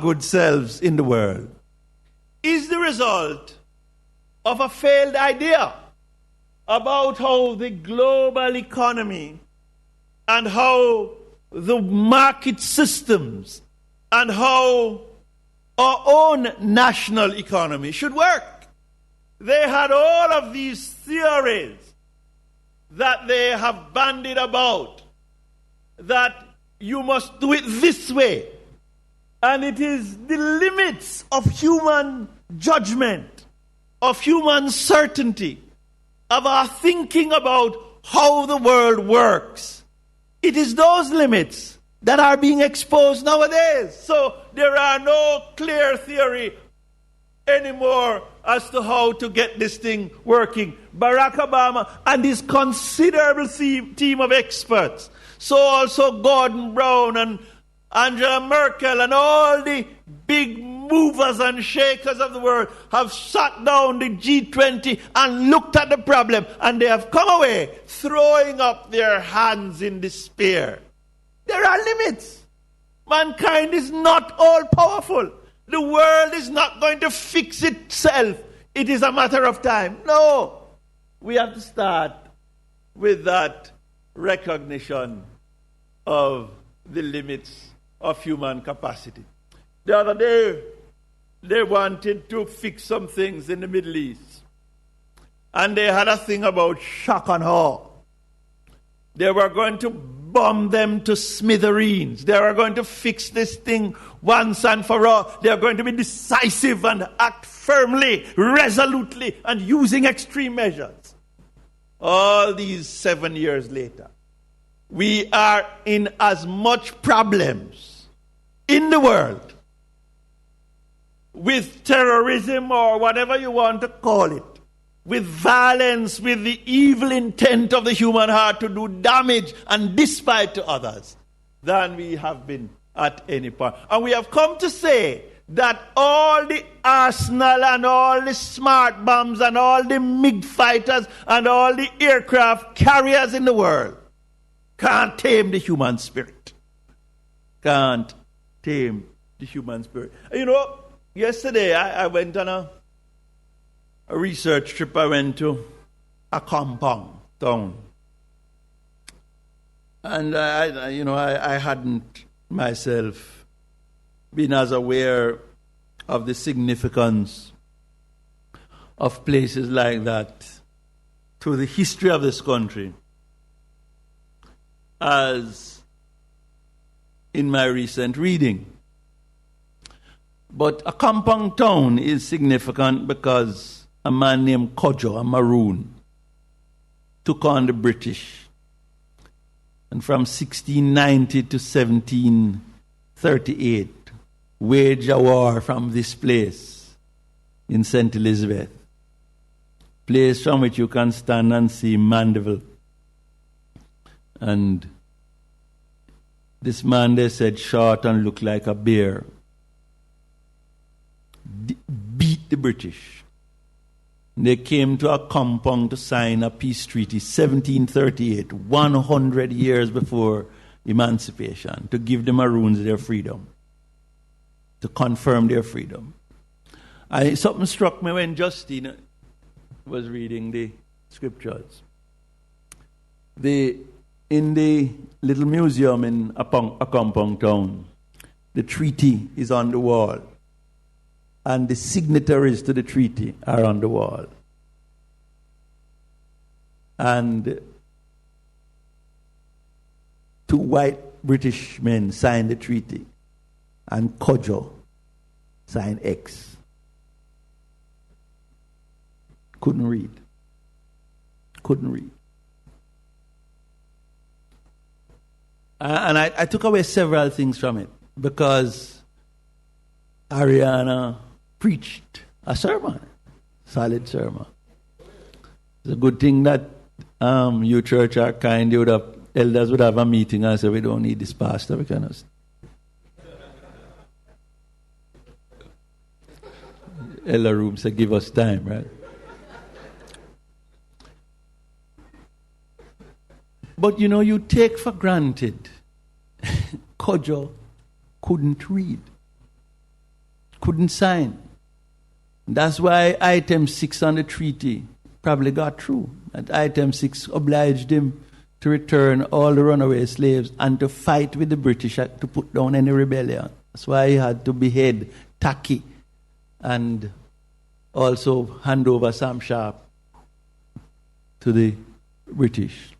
good selves in the world is the result of a failed idea about how the global economy and how the market systems and how our own national economy should work. They had all of these theories that they have bandied about, that you must do it this way. And it is the limits of human judgment, of human certainty, of our thinking about how the world works. It is those limits that are being exposed nowadays. So there are no clear theory anymore as to how to get this thing working. Barack Obama and his considerable team of experts, so also Gordon Brown and Angela Merkel and all the big movers and shakers of the world have sat down the G20 and looked at the problem, and they have come away throwing up their hands in despair. There are limits. Mankind is not all powerful. The world is not going to fix itself. It is a matter of time. No. We have to start with that recognition of the limits of human capacity. The other day, they wanted to fix some things in the Middle East. And they had a thing about shock and awe. They were going to bomb them to smithereens. They were going to fix this thing once and for all. They are going to be decisive and act firmly, resolutely, and using extreme measures. All these 7 years later, we are in as much problems in the world with terrorism or whatever you want to call it, with violence, with the evil intent of the human heart to do damage and despite to others, than we have been at any point. And we have come to say that all the arsenal and all the smart bombs and all the MiG fighters and all the aircraft carriers in the world can't tame the human spirit. Can't tame the human spirit. You know, yesterday I went on a research trip. I went to a compound town. And I hadn't myself been as aware of the significance of places like that to the history of this country as in my recent reading. But a compound town is significant because a man named Kojo, a Maroon, took on the British. And from 1690 to 1738, waged a war from this place in St. Elizabeth, place from which you can stand and see Mandeville. And this man, they said, short and looked like a bear, beat the British. They came to a compound to sign a peace treaty, 1738, 100 years before emancipation, to give the Maroons their freedom, to confirm their freedom. Something struck me when Justine was reading the scriptures. In the little museum in a compound town, the treaty is on the wall. And the signatories to the treaty are on the wall. And 2 white British men signed the treaty, and Kojo signed X. Couldn't read. And I took away several things from it, because Ariana preached a sermon, solid sermon. It's a good thing that you church are kind. Elders would have a meeting and say, we don't need this pastor, we can just. Elder room said, give us time, right? But you take for granted Kojo couldn't read. couldn't sign. That's why item 6 on the treaty probably got through. And item 6 obliged him to return all the runaway slaves and to fight with the British to put down any rebellion. That's why he had to behead Taki and also hand over Sam Sharp to the British.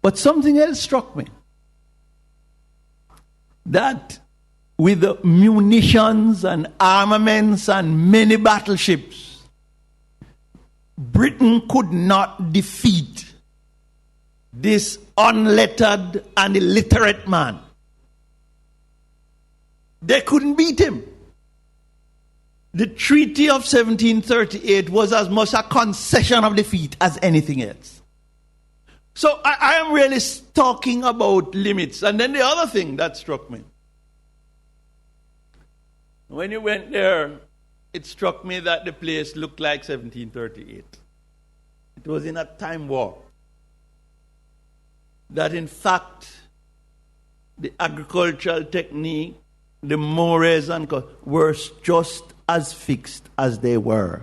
But something else struck me. That with the munitions and armaments and many battleships, Britain could not defeat this unlettered and illiterate man. They couldn't beat him. The Treaty of 1738 was as much a concession of defeat as anything else. So I am really talking about limits. And then the other thing that struck me. When you went there, it struck me that the place looked like 1738. It was in a time warp. That in fact, the agricultural technique, the mores and were just as fixed as they were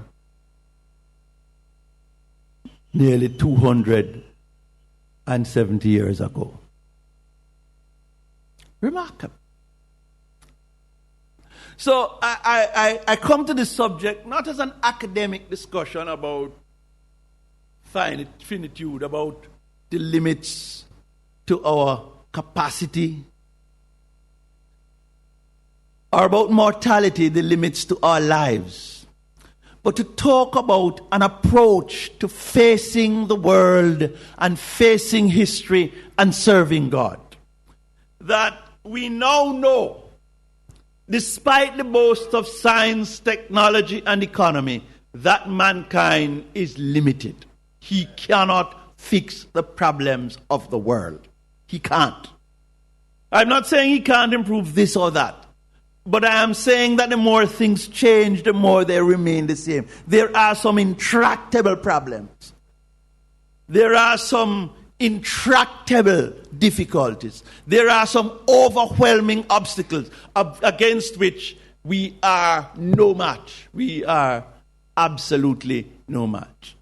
nearly 270 years ago. Remarkable. So I come to this subject not as an academic discussion about finitude, about the limits to our capacity, or about mortality, the limits to our lives, but to talk about an approach to facing the world and facing history and serving God. That we now know, despite the boast of science, technology, and economy, that mankind is limited. He cannot fix the problems of the world. He can't. I'm not saying he can't improve this or that. But I am saying that the more things change, the more they remain the same. There are some intractable problems. There are some intractable difficulties. There are some overwhelming obstacles against which we are no match. We are absolutely no match.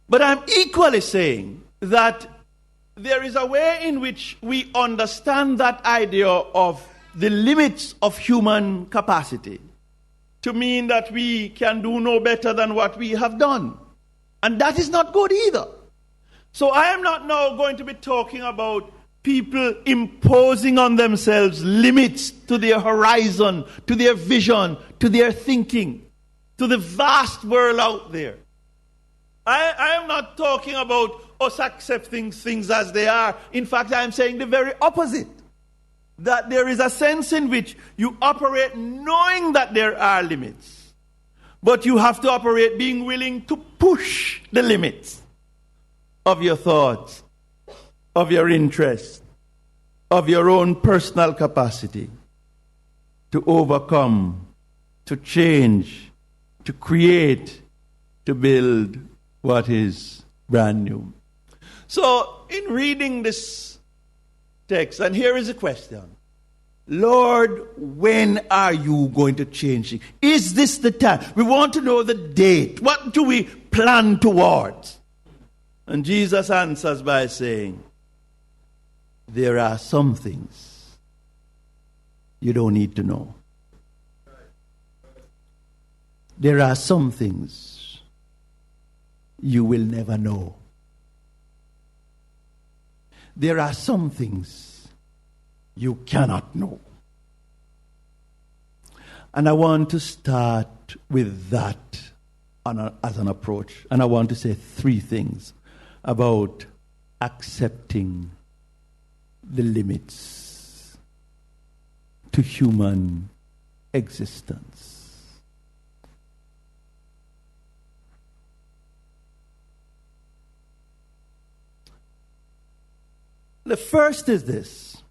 But I'm equally saying that there is a way in which we understand that idea of the limits of human capacity to mean that we can do no better than what we have done. And that is not good either. So I am not now going to be talking about people imposing on themselves limits to their horizon, to their vision, to their thinking, to the vast world out there. I am not talking about us accepting things as they are. In fact, I am saying the very opposite. That there is a sense in which you operate knowing that there are limits. But you have to operate being willing to push the limits of your thoughts, of your interests, of your own personal capacity to overcome, to change, to create, to build what is brand new. So, in reading this text, and here is a question. Lord, when are you going to change it? Is this the time? We want to know the date. What do we plan towards? And Jesus answers by saying, there are some things you don't need to know. There are some things you will never know. There are some things you cannot know. And I want to start with that as an approach. And I want to say three things about accepting the limits to human existence. The first is this.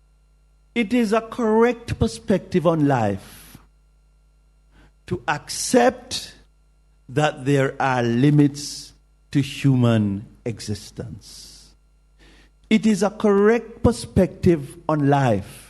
It is a correct perspective on life to accept that there are limits to human existence. It is a correct perspective on life